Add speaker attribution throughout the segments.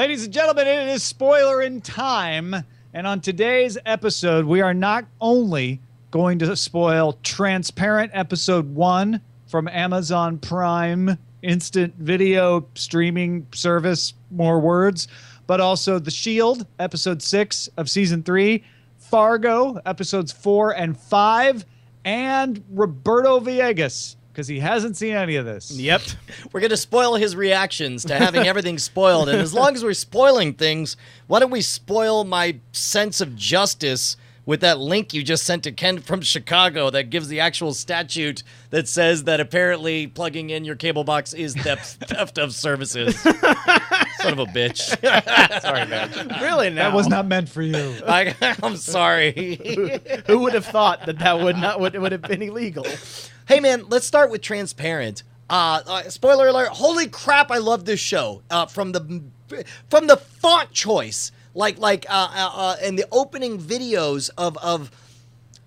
Speaker 1: Ladies and gentlemen, it is Spoilerin time. And on today's episode, we are not only going to spoil Transparent Episode 1 from Amazon Prime instant video streaming service, more words, but also The Shield, Episode 6 of Season 3, Fargo, Episodes 4 and 5, and Roberto Villegas, because he hasn't seen any of this.
Speaker 2: Yep. We're going to spoil his reactions to having everything spoiled. And as long as we're spoiling things, why don't we spoil my sense of justice with that link you just sent to Ken from Chicago that gives the actual statute that says that apparently plugging in your cable box is theft of services. Son of a bitch. Sorry, man.
Speaker 3: Really now?
Speaker 1: That was not meant for you.
Speaker 2: I'm sorry.
Speaker 3: Who would have thought that would have been illegal?
Speaker 2: Hey, man, let's start with Transparent. Spoiler alert. Holy crap, I love this show. From the font choice. And the opening videos of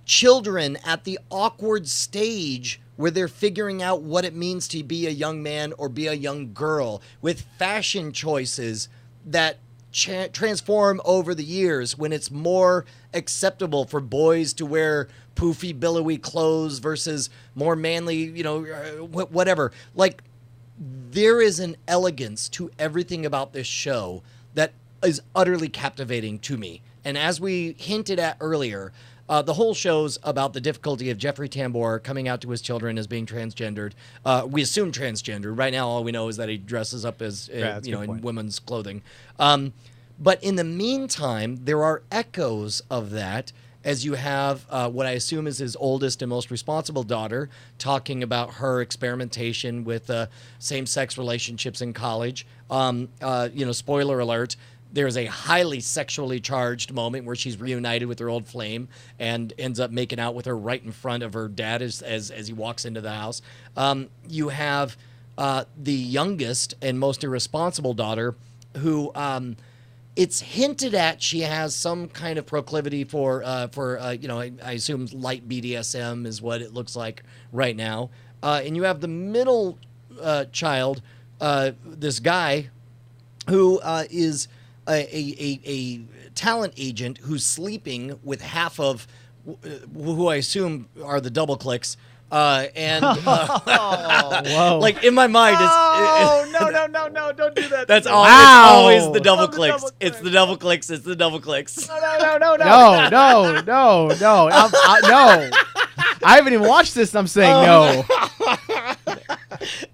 Speaker 2: children at the awkward stage where they're figuring out what it means to be a young man or be a young girl, with fashion choices that transform over the years when it's more acceptable for boys to wear poofy, billowy clothes versus more manly, whatever. Like, there is an elegance to everything about this show that is utterly captivating to me. And as we hinted at earlier, the whole show's about the difficulty of Jeffrey Tambor coming out to his children as being transgendered. We assume transgendered. Right now, all we know is that he dresses up as in women's clothing. But in the meantime, there are echoes of that, as you have what I assume is his oldest and most responsible daughter talking about her experimentation with same-sex relationships in college. Spoiler alert, there's a highly sexually charged moment where she's reunited with her old flame and ends up making out with her right in front of her dad as he walks into the house. You have the youngest and most irresponsible daughter who... it's hinted at she has some kind of proclivity for I assume light BDSM is what it looks like right now. And you have the middle child, this guy, who is a talent agent who's sleeping with half of who I assume are the double clicks. Whoa. Like in my mind,
Speaker 1: No, don't do that.
Speaker 2: That's all. It's always the double clicks. It's the double clicks. It's the double clicks.
Speaker 3: No. I haven't even watched this. And I'm saying no.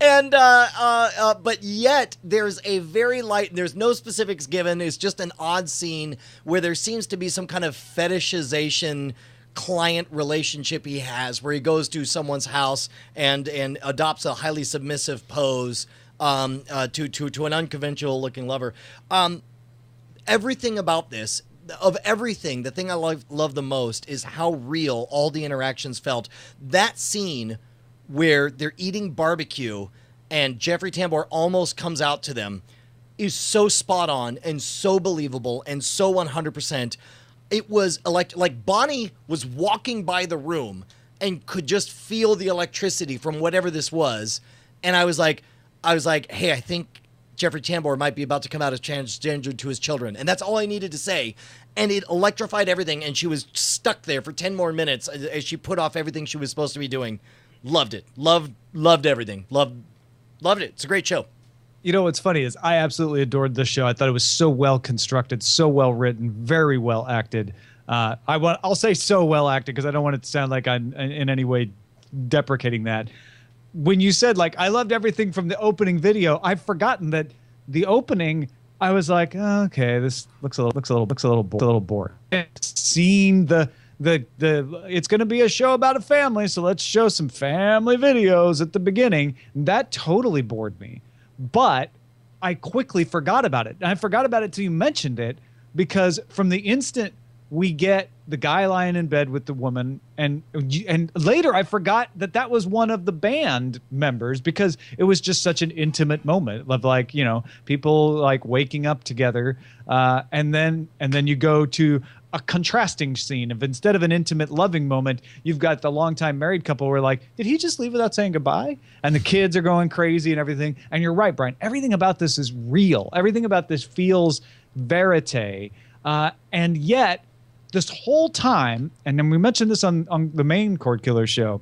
Speaker 2: And but yet there's a very light. There's no specifics given. It's just an odd scene where there seems to be some kind of fetishization client relationship he has, where he goes to someone's house and adopts a highly submissive pose to an unconventional looking lover. Everything about this, of everything, the thing I love the most is how real all the interactions felt. That scene where they're eating barbecue and Jeffrey Tambor almost comes out to them is so spot on and so believable and so 100%. It was like Bonnie was walking by the room and could just feel the electricity from whatever this was. And I was like, hey, I think Jeffrey Tambor might be about to come out as transgender to his children. And that's all I needed to say. And it electrified everything. And she was stuck there for 10 more minutes as she put off everything she was supposed to be doing. Loved it. Loved everything. Loved it. It's a great show.
Speaker 1: You know what's funny is I absolutely adored this show. I thought it was so well constructed, so well written, very well acted. I'll say so well acted because I don't want it to sound like I'm in any way deprecating that. When you said I loved everything from the opening video, I've forgotten that the opening. I was like, oh, okay, this looks a little boring. Seeing the it's going to be a show about a family, so let's show some family videos at the beginning. That totally bored me. But I quickly forgot about it. And I forgot about it till you mentioned it, because from the instant we get the guy lying in bed with the woman, and later I forgot that was one of the band members, because it was just such an intimate moment of, like, you know, people like waking up together, and then you go to a contrasting scene of, instead of an intimate loving moment, you've got the longtime married couple where, like, did he just leave without saying goodbye? And the kids are going crazy and everything. And you're right, Brian, everything about this is real. Everything about this feels verite. And yet this whole time, and then we mentioned this on the main Cordkillers show,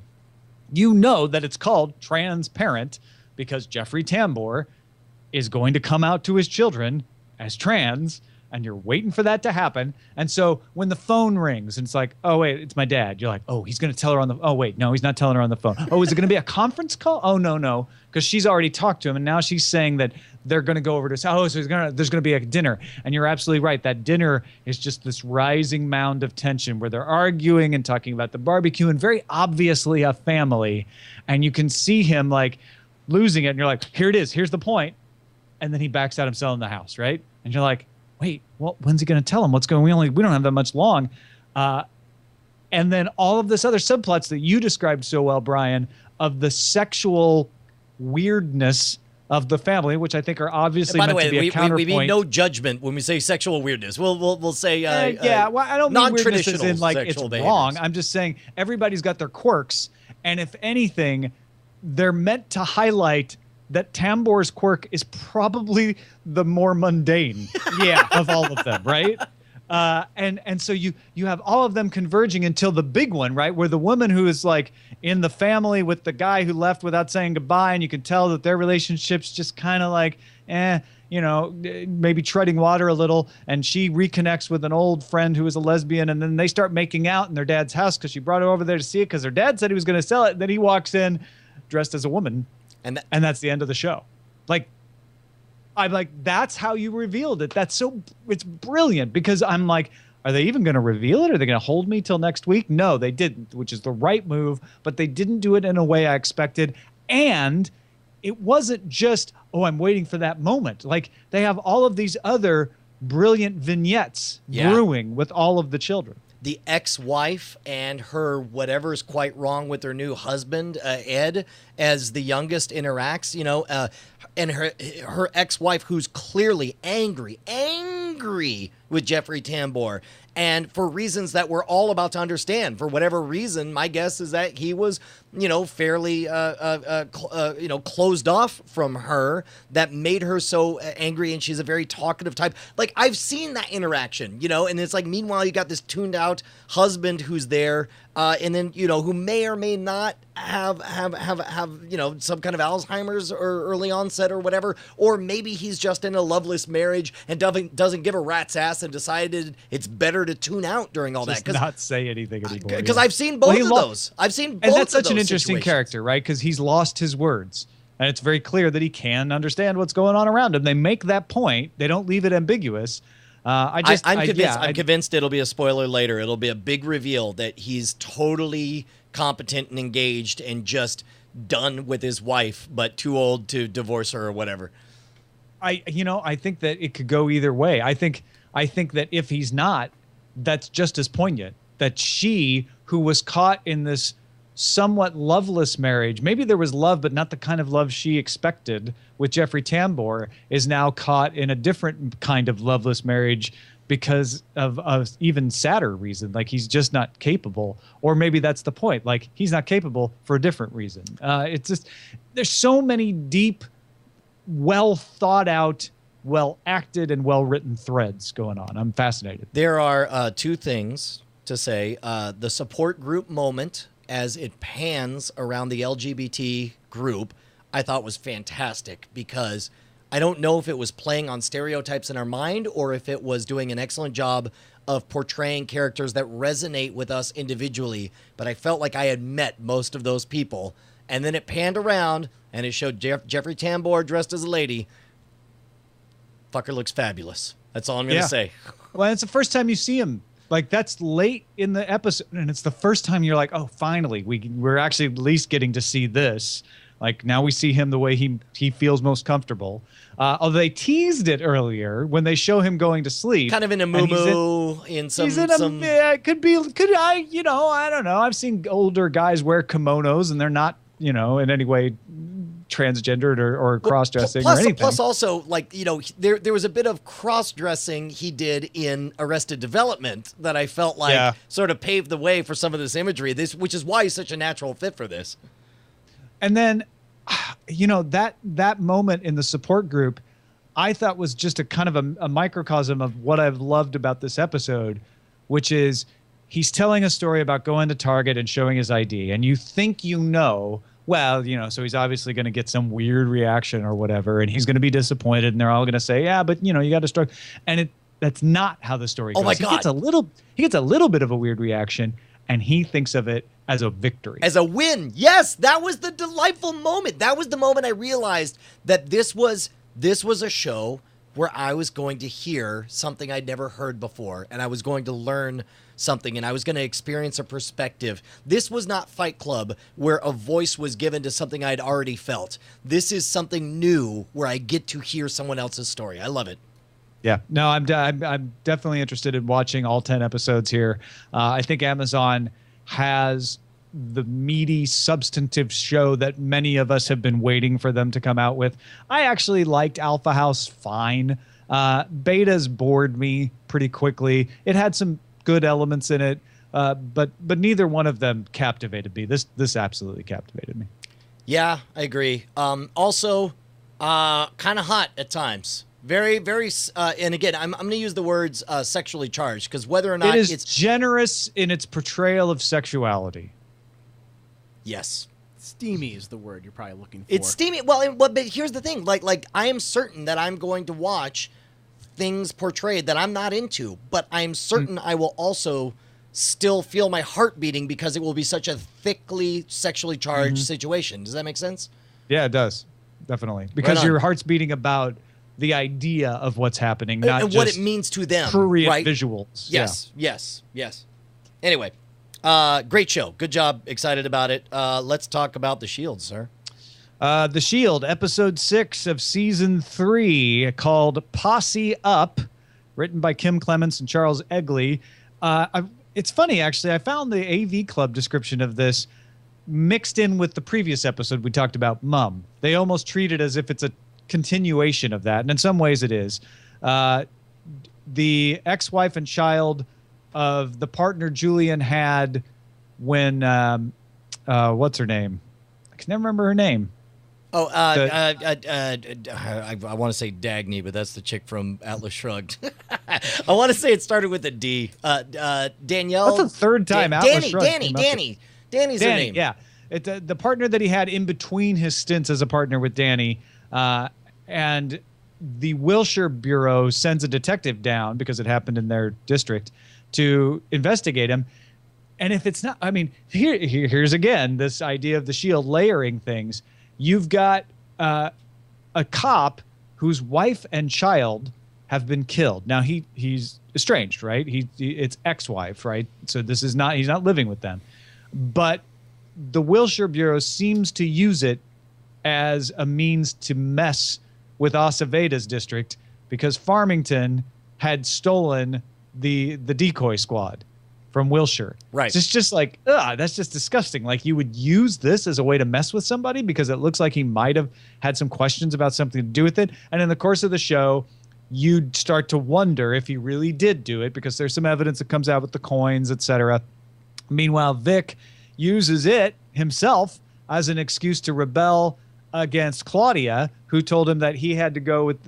Speaker 1: you know that it's called transparent because Jeffrey Tambor is going to come out to his children as trans, and you're waiting for that to happen. And so when the phone rings and it's like, oh, wait, it's my dad. You're like, oh, he's going to tell her on the, oh, wait, no, he's not telling her on the phone. Oh, is it going to be a conference call? Oh, no, because she's already talked to him. And now she's saying that they're going to go over to, oh, so there's going to be a dinner. And you're absolutely right. That dinner is just this rising mound of tension where they're arguing and talking about the barbecue, and very obviously a family. And you can see him like losing it. And you're like, here it is. Here's the point. And then he backs out of selling the house, right? And you're like, wait, well, when's he going to tell him what's going on? We don't have that much long. And then all of this other subplots that you described so well, Brian, of the sexual weirdness of the family, which I think are obviously meant to be a counterpoint.
Speaker 2: We mean no judgment when we say sexual weirdness. We'll say
Speaker 1: well, I don't mean weirdness as in like it's
Speaker 2: behaviors.
Speaker 1: Wrong. I'm just saying everybody's got their quirks, and if anything, they're meant to highlight that Tambor's quirk is probably the more mundane of all of them, right? And so you have all of them converging until the big one, right? Where the woman who is like in the family with the guy who left without saying goodbye, and you can tell that their relationship's just kind of like, maybe treading water a little, and she reconnects with an old friend who is a lesbian, and then they start making out in their dad's house because she brought her over there to see it because their dad said he was going to sell it. And then he walks in dressed as a woman. And that's the end of the show. Like, I'm like, that's how you revealed it. It's brilliant, because I'm like, are they even going to reveal it? Are they going to hold me till next week? No, they didn't, which is the right move, but they didn't do it in a way I expected. And it wasn't just, oh, I'm waiting for that moment. Like, they have all of these other brilliant vignettes brewing with all of the children.
Speaker 2: The ex-wife and her whatever's quite wrong with her new husband, Ed, as the youngest interacts, and her ex-wife, who's clearly angry with Jeffrey Tambor, and for reasons that we're all about to understand. For whatever reason, my guess is that he was, fairly, closed off from her, that made her so angry, and she's a very talkative type. Like, I've seen that interaction, and it's like, meanwhile, you got this tuned out husband who's there, and then, who may or may not have some kind of Alzheimer's or early onset or whatever, or maybe he's just in a loveless marriage and doesn't give a rat's ass and decided it's better to tune out during all
Speaker 1: just
Speaker 2: that.
Speaker 1: Not say anything anymore.
Speaker 2: Because I've seen both of those. I've seen both of those.
Speaker 1: And that's such an interesting
Speaker 2: situations.
Speaker 1: character, right? Because he's lost his words. And it's very clear that he can understand what's going on around him. They make that point. They don't leave it ambiguous. I'm convinced it'll be a spoiler later. It'll be a big reveal that he's totally competent and engaged and just done with his wife, but too old to divorce her or whatever. I think that it could go either way. I think that if he's not, that's just as poignant. That she, who was caught in this somewhat loveless marriage, maybe there was love, but not the kind of love she expected with Jeffrey Tambor, is now caught in a different kind of loveless marriage because of even sadder reason. Like, he's just not capable, or maybe that's the point. Like, he's not capable for a different reason. It's just, there's so many deep, well thought out, well acted, and well written threads going on. I'm fascinated.
Speaker 2: There are two things to say. The support group moment, as it pans around the LGBT group, I thought was fantastic, because I don't know if it was playing on stereotypes in our mind or if it was doing an excellent job of portraying characters that resonate with us individually, but I felt like I had met most of those people. And then it panned around and it showed Jeffrey Tambor dressed as a lady. Fucker looks fabulous. That's all I'm going to say.
Speaker 1: Well, it's the first time you see him. Like, that's late in the episode, and it's the first time you're like, oh, finally, we're actually at least getting to see this. Like now we see him the way he feels most comfortable. Although they teased it earlier when they show him going to sleep,
Speaker 2: kind of in a moo in some.
Speaker 1: Yeah, it could I I don't know. I've seen older guys wear kimonos and they're not in any way transgendered or cross-dressing or anything.
Speaker 2: Plus also, like, there was a bit of cross-dressing he did in Arrested Development that I felt like sort of paved the way for some of this imagery, which is why he's such a natural fit for this.
Speaker 1: And then, that moment in the support group, I thought was just a kind of a microcosm of what I've loved about this episode, which is he's telling a story about going to Target and showing his ID. And you think so he's obviously going to get some weird reaction or whatever, and he's going to be disappointed, and they're all going to say, yeah, but you got to struggle. And that's not how the story goes.
Speaker 2: Oh my God.
Speaker 1: He gets a little bit of a weird reaction, and he thinks of it as a victory.
Speaker 2: As a win. Yes, that was the delightful moment. That was the moment I realized that this was a show where I was going to hear something I'd never heard before, and I was going to learn something, and I was going to experience a perspective. This was not Fight Club, where a voice was given to something I'd already felt. This is something new where I get to hear someone else's story. I love it.
Speaker 1: Yeah, no, I'm definitely interested in watching all 10 episodes here. I think Amazon has the meaty, substantive show that many of us have been waiting for them to come out with. I actually liked Alpha House fine. Betas bored me pretty quickly. It had some good elements in it, but neither one of them captivated me. This absolutely captivated me.
Speaker 2: Yeah, I agree. Also, kind of hot at times. Very, very, and again, I'm going to use the words sexually charged, because whether or not it's
Speaker 1: generous in its portrayal of sexuality.
Speaker 2: Yes.
Speaker 3: Steamy is the word you're probably looking for.
Speaker 2: It's steamy. Well, but here's the thing. Like I am certain that I'm going to watch things portrayed that I'm not into, but I'm certain I will also still feel my heart beating because it will be such a thickly sexually charged situation. Does that make sense?
Speaker 1: Yeah, it does. Definitely. Because your heart's beating about the idea of what's happening, not
Speaker 2: and
Speaker 1: just
Speaker 2: what it means to them.
Speaker 1: Prurient visuals.
Speaker 2: Yes. Anyway, great show. Good job. Excited about it. Let's talk about The Shield, sir.
Speaker 1: The Shield, episode 6 of season 3, called Posse Up, written by Kim Clements and Charles Egley. It's funny, actually. I found the AV Club description of this mixed in with the previous episode we talked about, Mum. They almost treat it as if it's a continuation of that, and in some ways it is. The ex-wife and child of the partner Julian had when what's her name? I can never remember her name.
Speaker 2: Oh, I want to say Dagny, but that's the chick from Atlas Shrugged. I want to say it started with a D. Danielle.
Speaker 1: That's the third time Atlas Shrugged.
Speaker 2: Danny's her name.
Speaker 1: Yeah, the partner that he had in between his stints as a partner with Danny. And the Wilshire Bureau sends a detective down, because it happened in their district, to investigate him. And if it's not, I mean, here's again this idea of the Shield layering things. You've got a cop whose wife and child have been killed. Now he's estranged, right? It's ex-wife, right? So he's not living with them. But the Wilshire Bureau seems to use it as a means to mess with Aceveda's district, because Farmington had stolen the decoy squad from Wilshire.
Speaker 2: Right.
Speaker 1: So it's just like, that's just disgusting. Like, you would use this as a way to mess with somebody because it looks like he might have had some questions about something to do with it. And in the course of the show, you'd start to wonder if he really did do it, because there's some evidence that comes out with the coins, etc. Meanwhile, Vic uses it himself as an excuse to rebel against Claudia, who told him that he had to go with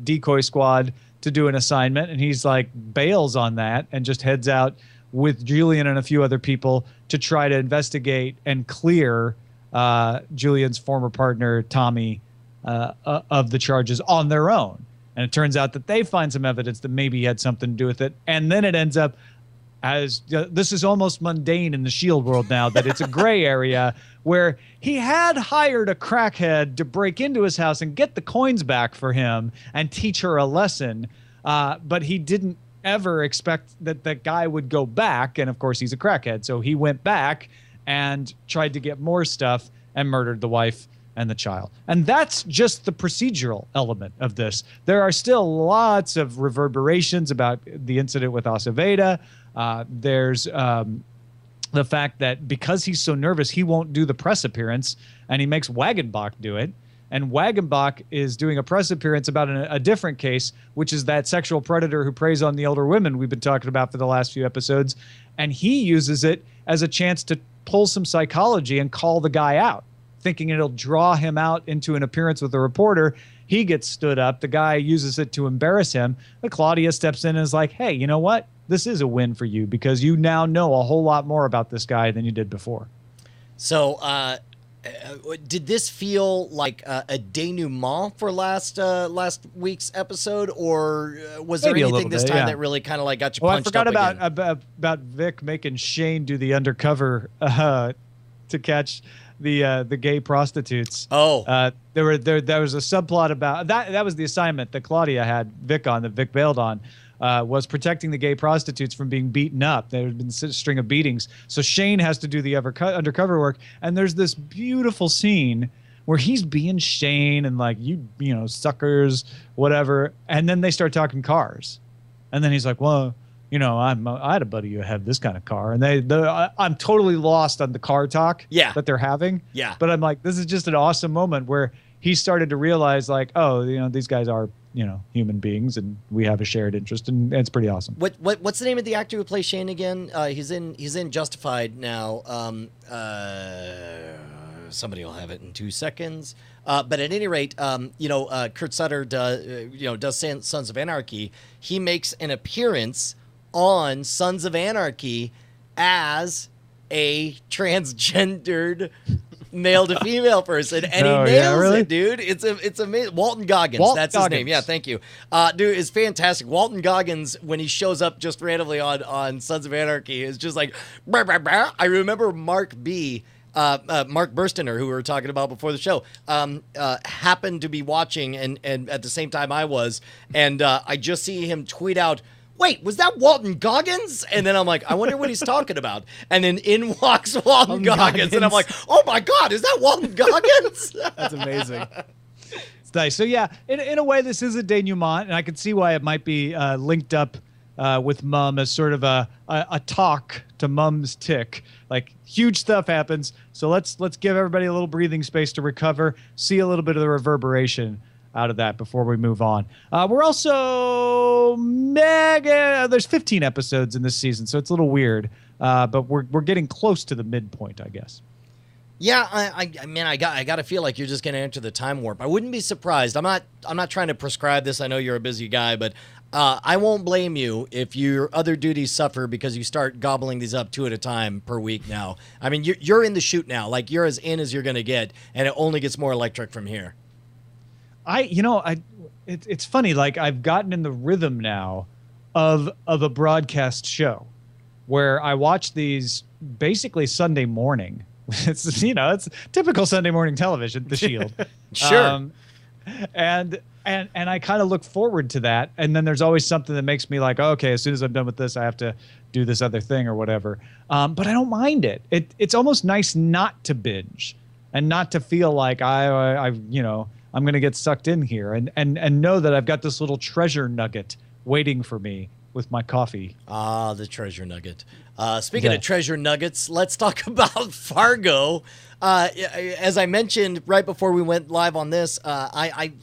Speaker 1: Decoy Squad to do an assignment, and he's like bails on that and just heads out with Julian and a few other people to try to investigate and clear Julian's former partner Tommy of the charges on their own. And it turns out that they find some evidence that maybe he had something to do with it, and then it ends up as this is almost mundane in the Shield world now, that it's a gray area where he had hired a crackhead to break into his house and get the coins back for him and teach her a lesson. But he didn't ever expect that that guy would go back. And of course, he's a crackhead. So he went back and tried to get more stuff and murdered the wife and the child. And that's just the procedural element of this. There are still lots of reverberations about the incident with Aceveda. There's the fact that because he's so nervous, he won't do the press appearance, and he makes Wagenbach do it. And Wagenbach is doing a press appearance about a different case, which is that sexual predator who preys on the elder women we've been talking about for the last few episodes. And he uses it as a chance to pull some psychology and call the guy out, thinking it'll draw him out into an appearance with a reporter. He gets stood up. The guy uses it to embarrass him. But Claudia steps in and is like, hey, you know what? This is a win for you because you now know a whole lot more about this guy than you did before.
Speaker 2: So, did this feel like a denouement for last week's episode, or was there
Speaker 1: Maybe
Speaker 2: anything this
Speaker 1: bit,
Speaker 2: time
Speaker 1: yeah.
Speaker 2: that really kind of like got you
Speaker 1: Oh, I
Speaker 2: punched
Speaker 1: forgot
Speaker 2: up again?
Speaker 1: about Vic making Shane do the undercover to catch the gay prostitutes.
Speaker 2: Oh,
Speaker 1: there was a subplot about that. That was the assignment that Claudia had Vic on, that Vic bailed on. Was protecting the gay prostitutes from being beaten up. There had been a string of beatings. So Shane has to do the undercover work. And there's this beautiful scene where he's being Shane and like, you know, suckers, whatever. And then they start talking cars. And then he's like, well, you know, I had a buddy who had this kind of car. And I'm totally lost on the car talk that they're having.
Speaker 2: Yeah.
Speaker 1: But I'm like, this is just an awesome moment where he started to realize like, oh, you know, these guys are, you know, human beings, and we have a shared interest, and it's pretty awesome.
Speaker 2: What's the name of the actor who plays Shane again? He's in Justified now. Somebody will have it in 2 seconds. But at any rate, Kurt Sutter does Sons of Anarchy. He makes an appearance on Sons of Anarchy as a transgendered male to female person, and he nails it, dude. It's amazing. Walton Goggins, that's his name. Yeah, thank you. Dude, it's fantastic. Walton Goggins, when he shows up just randomly on Sons of Anarchy, is just like, brah, brah, brah. I remember Mark Burstiner, who we were talking about before the show, happened to be watching and at the same time I was, and I just see him tweet out, wait, was that Walton Goggins? And then I'm like, I wonder what he's talking about. And then in walks Walton Goggins. And I'm like, oh my God, is that Walton Goggins?
Speaker 3: That's amazing.
Speaker 1: It's nice. So yeah, in a way, this is a denouement, and I can see why it might be linked up with Mum as sort of a talk to Mum's tick. Like, huge stuff happens, so let's give everybody a little breathing space to recover, see a little bit of the reverberation out of that before we move on. We're also there's 15 episodes in this season, so it's a little weird, but we're getting close to the midpoint, I guess.
Speaker 2: Yeah, I got to feel like you're just going to enter the time warp. I wouldn't be surprised. I'm not trying to prescribe this. I know you're a busy guy, but I won't blame you if your other duties suffer because you start gobbling these up 2 at a time per week now. I mean, you're in the shoot now. Like, you're as in as you're going to get, and it only gets more electric from here.
Speaker 1: It's funny. Like, I've gotten in the rhythm now of a broadcast show where I watch these basically Sunday morning. It's typical Sunday morning television, The Shield.
Speaker 2: Sure.
Speaker 1: And I kind of look forward to that. And then there's always something that makes me like, oh, okay, as soon as I'm done with this, I have to do this other thing or whatever. But I don't mind it. It's almost nice not to binge and not to feel like I'm going to get sucked in here and know that I've got this little treasure nugget waiting for me with my coffee.
Speaker 2: Ah, the treasure nugget. Speaking of treasure nuggets, let's talk about Fargo. As I mentioned right before we went live on this, I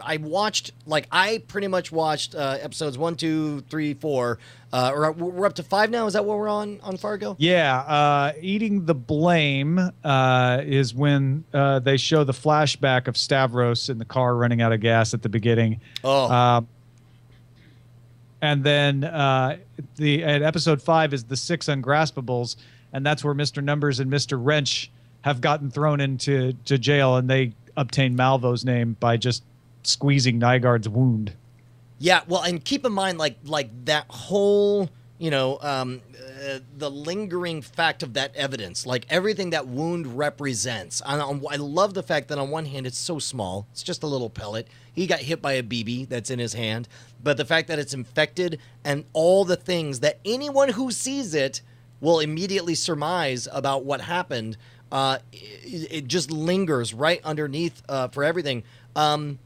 Speaker 2: pretty much watched episodes 1, 2, 3, 4. We're up to 5 now. Is that what we're on Fargo?
Speaker 1: Yeah. Eating the blame is when they show the flashback of Stavros in the car running out of gas at the beginning.
Speaker 2: Oh.
Speaker 1: And then at episode 5 is the 6 Ungraspables, and that's where Mr. Numbers and Mr. Wrench have gotten thrown into jail, and they obtain Malvo's name by just squeezing Nygaard's wound.
Speaker 2: Yeah, well, and keep in mind, like that whole, the lingering fact of that evidence, like everything that wound represents. I love the fact that on one hand, it's so small. It's just a little pellet. He got hit by a BB that's in his hand. But the fact that it's infected and all the things that anyone who sees it will immediately surmise about what happened it just lingers right underneath for everything. I'm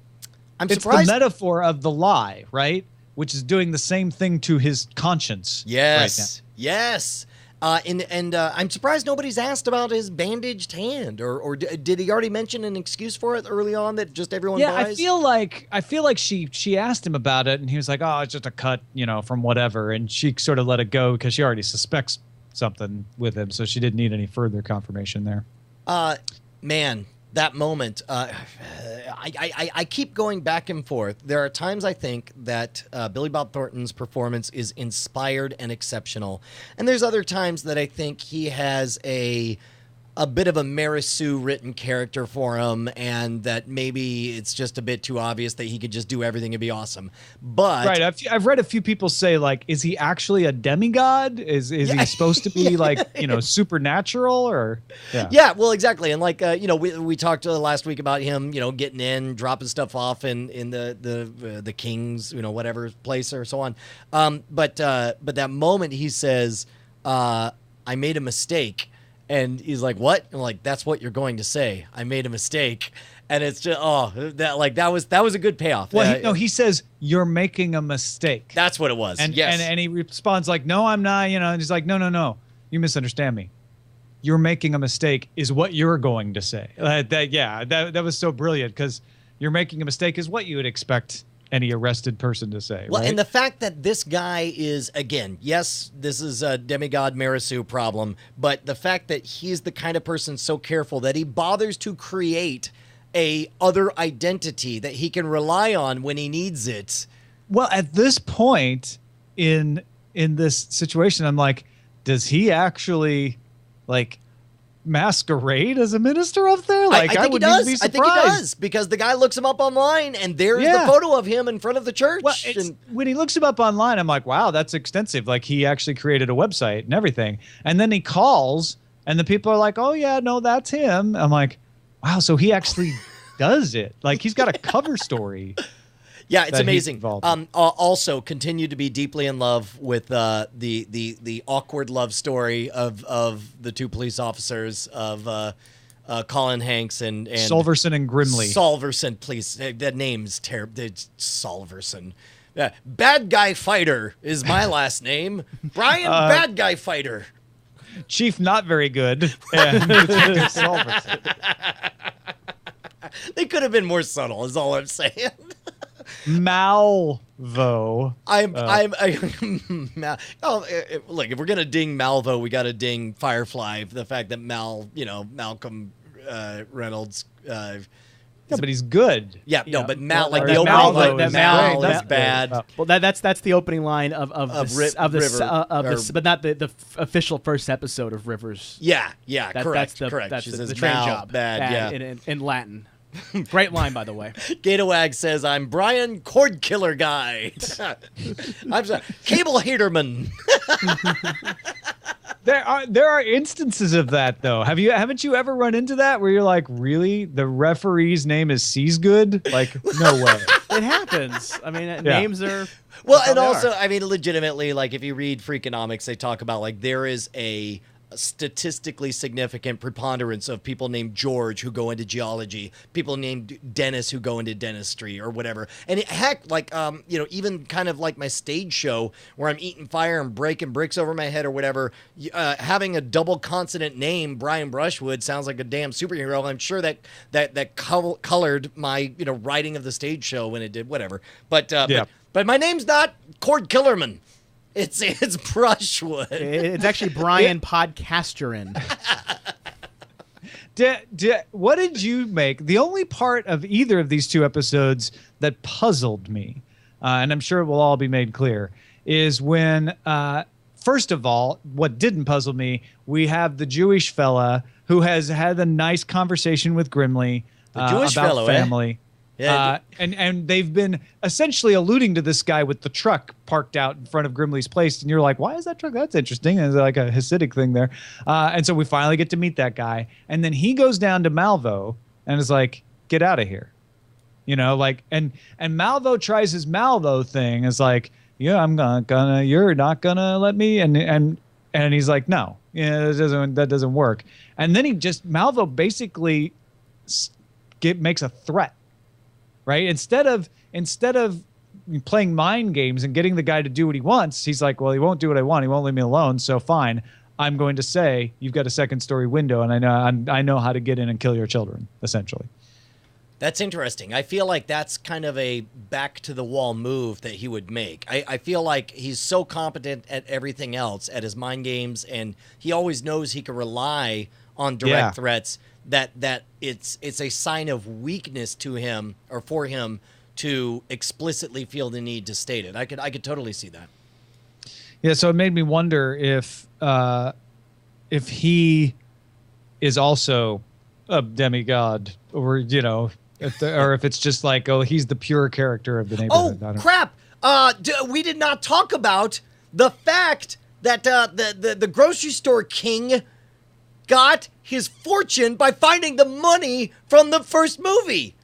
Speaker 1: it's
Speaker 2: surprised.
Speaker 1: the metaphor of the lie, right? Which is doing the same thing to his conscience.
Speaker 2: Yes, yes. And I'm surprised nobody's asked about his bandaged hand, or did he already mention an excuse for it early on that just everyone buys?
Speaker 1: I feel like she asked him about it, and he was like, "Oh, it's just a cut, from whatever," and she sort of let it go because she already suspects something with him, so she didn't need any further confirmation there.
Speaker 2: Man, that moment, I keep going back and forth. There are times I think that Billy Bob Thornton's performance is inspired and exceptional, and there's other times that I think he has a bit of a Mary Sue written character for him, and that maybe it's just a bit too obvious that he could just do everything and be awesome. But
Speaker 1: right, I've read a few people say, like, is he actually a demigod? Is he supposed to be like supernatural or?
Speaker 2: Yeah, well, exactly, and like we talked last week about him, getting in, dropping stuff off in the king's whatever place or so on. But that moment he says, "I made a mistake." And he's like, "What?" I'm like, "That's what you're going to say. I made a mistake." And it's just, that was a good payoff.
Speaker 1: Well, he says, "You're making a mistake."
Speaker 2: That's what it was.
Speaker 1: And,
Speaker 2: yes.
Speaker 1: And he responds like, "No, I'm not." And he's like, "No. You misunderstand me. You're making a mistake is what you're going to say." That was so brilliant because "you're making a mistake" is what you would expect any arrested person to say.
Speaker 2: Well,
Speaker 1: right?
Speaker 2: and the fact that this guy is, again, yes, this is a demigod Mary Sue problem, but the fact that he's the kind of person so careful that he bothers to create a other identity that he can rely on when he needs it.
Speaker 1: Well, at this point in this situation, I'm like, does he actually masquerade as a minister up there?
Speaker 2: I think he does.
Speaker 1: Be
Speaker 2: I think he does because the guy looks him up online and there's the photo of him in front of the church.
Speaker 1: Well, when he looks him up online, I'm like, wow, that's extensive. Like, he actually created a website and everything. And then he calls and the people are like, "Oh yeah, no, that's him." I'm like, wow, so he actually does it. Like, he's got a cover story.
Speaker 2: Yeah, it's amazing. Also, continue to be deeply in love with the awkward love story of the two police officers of Colin Hanks and
Speaker 1: Solverson and Grimley.
Speaker 2: Solverson, please. That name's terrible. Solverson. Bad Guy Fighter is my last name. Brian Bad Guy Fighter.
Speaker 1: Chief Not Very Good. And Solverson.
Speaker 2: They could have been more subtle, is all I'm saying.
Speaker 1: Malvo.
Speaker 2: Look, if we're gonna ding Malvo, we got to ding Firefly. The fact that Malcolm Reynolds.
Speaker 1: Yeah, but he's good.
Speaker 2: Yeah, no, but Mal,
Speaker 3: like
Speaker 2: the opening line, Mal is
Speaker 3: that's
Speaker 2: bad.
Speaker 3: Well, that's the opening line of the but not the official first episode of Rivers.
Speaker 2: Yeah, correct.
Speaker 3: That's
Speaker 2: She
Speaker 3: the
Speaker 2: says
Speaker 3: train
Speaker 2: Mal,
Speaker 3: job.
Speaker 2: bad,
Speaker 3: in Latin. Great line, by the way.
Speaker 2: Gatowag says, "I'm Brian Cordkiller guy." I'm sorry, Cable Haterman.
Speaker 1: There are instances of that though. Haven't you ever run into that where you're like, really? The referee's name is Seasgood? Like, no way.
Speaker 3: It happens. I mean, names are
Speaker 2: well, and also, I mean, legitimately, like if you read Freakonomics, they talk about like there is a statistically significant preponderance of people named George who go into geology, people named Dennis who go into dentistry or whatever. And heck, like, even kind of like my stage show where I'm eating fire and breaking bricks over my head or whatever, having a double consonant name, Brian Brushwood, sounds like a damn superhero. I'm sure that colored my, writing of the stage show when it did, whatever. But my name's not Cord Killerman. It's Brushwood.
Speaker 3: It's actually Brian Podcasterin.
Speaker 1: What did you make? The only part of either of these two episodes that puzzled me, and I'm sure it will all be made clear, is when, first of all, what didn't puzzle me, we have the Jewish fella who has had a nice conversation with Grimley about family.
Speaker 2: Yeah.
Speaker 1: And they've been essentially alluding to this guy with the truck parked out in front of Grimley's place. And you're like, why is that truck? That's interesting. And there's like a Hasidic thing there. And so we finally get to meet that guy. And then he goes down to Malvo and is like, get out of here. And Malvo tries his Malvo thing. Is like, yeah, I'm gonna, you're not gonna let me. And he's like, no, Yeah, that doesn't work. And then Malvo basically makes a threat, right? Instead of playing mind games and getting the guy to do what he wants, he's like, well, he won't do what I want. He won't leave me alone. So fine, I'm going to say you've got a second story window, and I know how to get in and kill your children, essentially.
Speaker 2: That's interesting. I feel like that's kind of a back to the wall move that he would make. I feel like he's so competent at everything else, at his mind games, and he always knows he can rely on direct threats, that it's a sign of weakness to him or for him to explicitly feel the need to state it. I could totally see that.
Speaker 1: Yeah, so it made me wonder if he is also a demigod, or or if it's just like, oh, he's the pure character of the neighborhood.
Speaker 2: Oh, crap! We did not talk about the fact that the grocery store king got his fortune by finding the money from the first movie.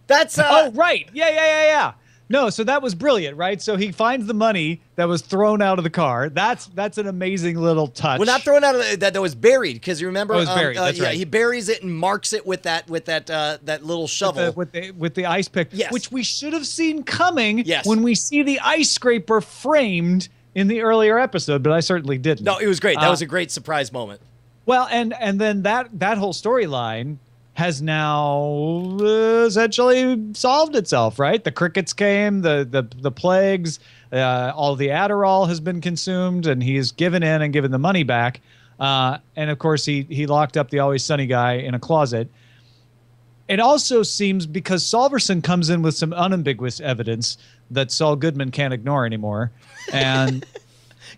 Speaker 2: That's
Speaker 1: oh, right. Yeah. No, so that was brilliant, right? So he finds the money that was thrown out of the car. That's an amazing little touch.
Speaker 2: Well, not thrown out of that was buried, because you remember,
Speaker 1: it was buried. That's right.
Speaker 2: He buries it and marks it with that little shovel
Speaker 1: with the ice pick,
Speaker 2: yes,
Speaker 1: which we should have seen coming.
Speaker 2: Yes.
Speaker 1: When we see the ice scraper framed in the earlier episode, but I certainly didn't.
Speaker 2: No, it was great. That was a great surprise moment.
Speaker 1: Well, and then that whole storyline has now essentially solved itself, right? The crickets came, the plagues, all the Adderall has been consumed, and he's given in and given the money back. And of course, he locked up the Always Sunny guy in a closet. It also seems, because Solverson comes in with some unambiguous evidence that Saul Goodman can't ignore anymore, and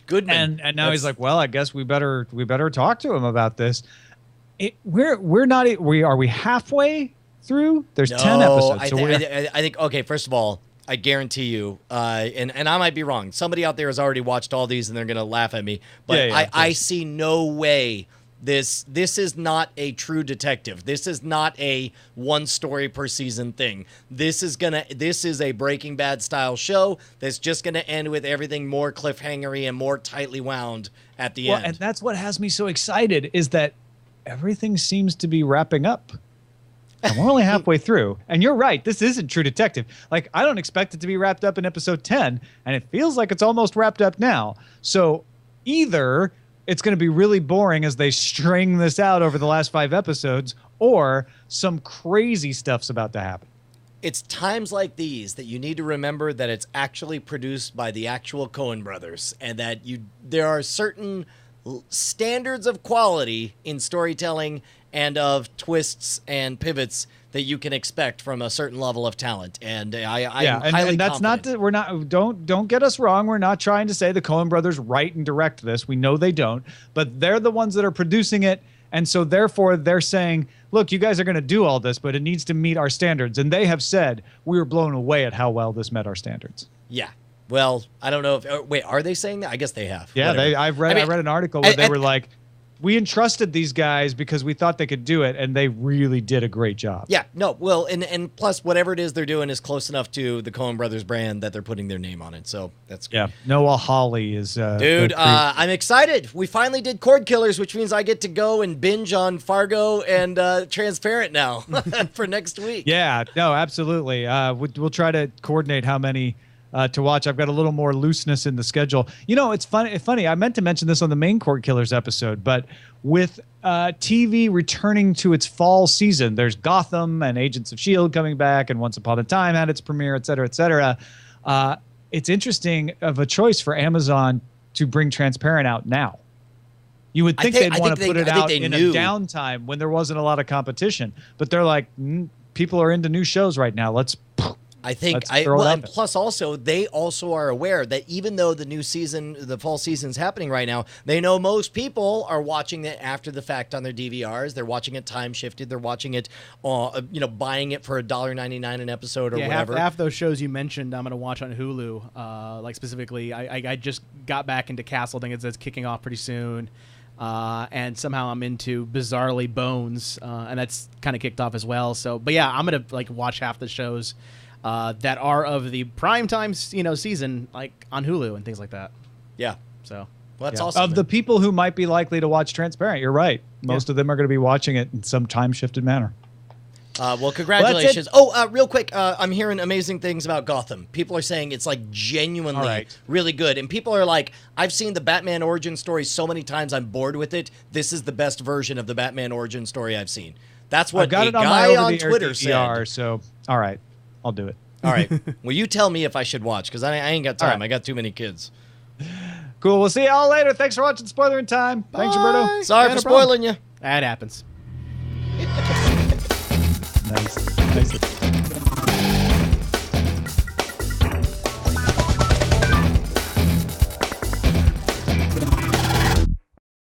Speaker 2: Goodman,
Speaker 1: and now he's like, well, I guess we better talk to him about this. Are we halfway through? There's 10 episodes.
Speaker 2: I think okay. First of all, I guarantee you, and I might be wrong. Somebody out there has already watched all these, and they're gonna laugh at me. But I see no way. This is not a true detective. This is not a one story per season thing. This is a Breaking Bad style show that's just gonna end with everything more cliffhangery and more tightly wound at the end.
Speaker 1: And that's what has me so excited, is that everything seems to be wrapping up. And we're only halfway through. And you're right, this isn't True Detective. Like, I don't expect it to be wrapped up in episode 10, and it feels like it's almost wrapped up now. So either it's going to be really boring as they string this out over the last 5 episodes, or some crazy stuff's about to happen.
Speaker 2: It's times like these that you need to remember that it's actually produced by the actual Coen brothers, and that there are certain standards of quality in storytelling and of twists and pivots that you can expect from a certain level of talent. And I'm highly
Speaker 1: that's
Speaker 2: confident.
Speaker 1: Don't get us wrong. We're not trying to say the Coen brothers write and direct this. We know they don't, but they're the ones that are producing it. And so therefore they're saying, look, you guys are going to do all this, but it needs to meet our standards. And they have said, we were blown away at how well this met our standards.
Speaker 2: Yeah. Well, I don't know if wait, are they saying that? I guess they have.
Speaker 1: Yeah, I read an article where they were like, we entrusted these guys because we thought they could do it, and they really did a great job.
Speaker 2: Yeah, no, well, and plus whatever it is they're doing is close enough to the Coen brothers brand that they're putting their name on it. So that's good.
Speaker 1: Yeah. Noah Hawley is
Speaker 2: dude. I'm excited. We finally did Cordkillers, which means I get to go and binge on Fargo and Transparent now for next week.
Speaker 1: Yeah, no, absolutely. We'll try to coordinate how many to watch. I've got a little more looseness in the schedule. You know, it's funny. I meant to mention this on the main Cordkillers episode, but with TV returning to its fall season, there's Gotham and Agents of S.H.I.E.L.D. coming back, and Once Upon a Time had its premiere, et cetera, et cetera. It's interesting of a choice for Amazon to bring Transparent out now. You would think they'd want to put it out in a downtime when there wasn't a lot of competition, but they're like, people are into new shows right now. And
Speaker 2: plus also, they also are aware that even though the new season, the fall season is happening right now, they know most people are watching it after the fact on their DVRs. They're watching it time shifted. They're watching it, buying it for $1.99 an episode or whatever.
Speaker 3: Half those shows you mentioned, I'm going to watch on Hulu. Like specifically, I just got back into Castle. I think it's kicking off pretty soon. And somehow I'm into Bizarrely Bones, and that's kind of kicked off as well. So, but yeah, I'm going to watch half the shows that are of the primetime, season, like on Hulu and things like that.
Speaker 2: Yeah.
Speaker 3: So
Speaker 2: Well, that's awesome.
Speaker 1: Of the people who might be likely to watch Transparent, you're right. Most of them are going to be watching it in some time-shifted manner.
Speaker 2: Well, congratulations. Real quick, I'm hearing amazing things about Gotham. People are saying it's like genuinely really good. And people are like, I've seen the Batman origin story so many times, I'm bored with it. This is the best version of the Batman origin story I've seen. That's what a guy on Twitter said.
Speaker 1: So, all right, I'll do it.
Speaker 2: All right. Well, you tell me if I should watch, because I ain't got time. I got too many kids.
Speaker 1: Cool. We'll see y'all later. Thanks for watching Spoilerin Time.
Speaker 3: Bye.
Speaker 1: Thanks, Roberto.
Speaker 2: Sorry for spoiling you.
Speaker 3: That happens.
Speaker 1: Nice.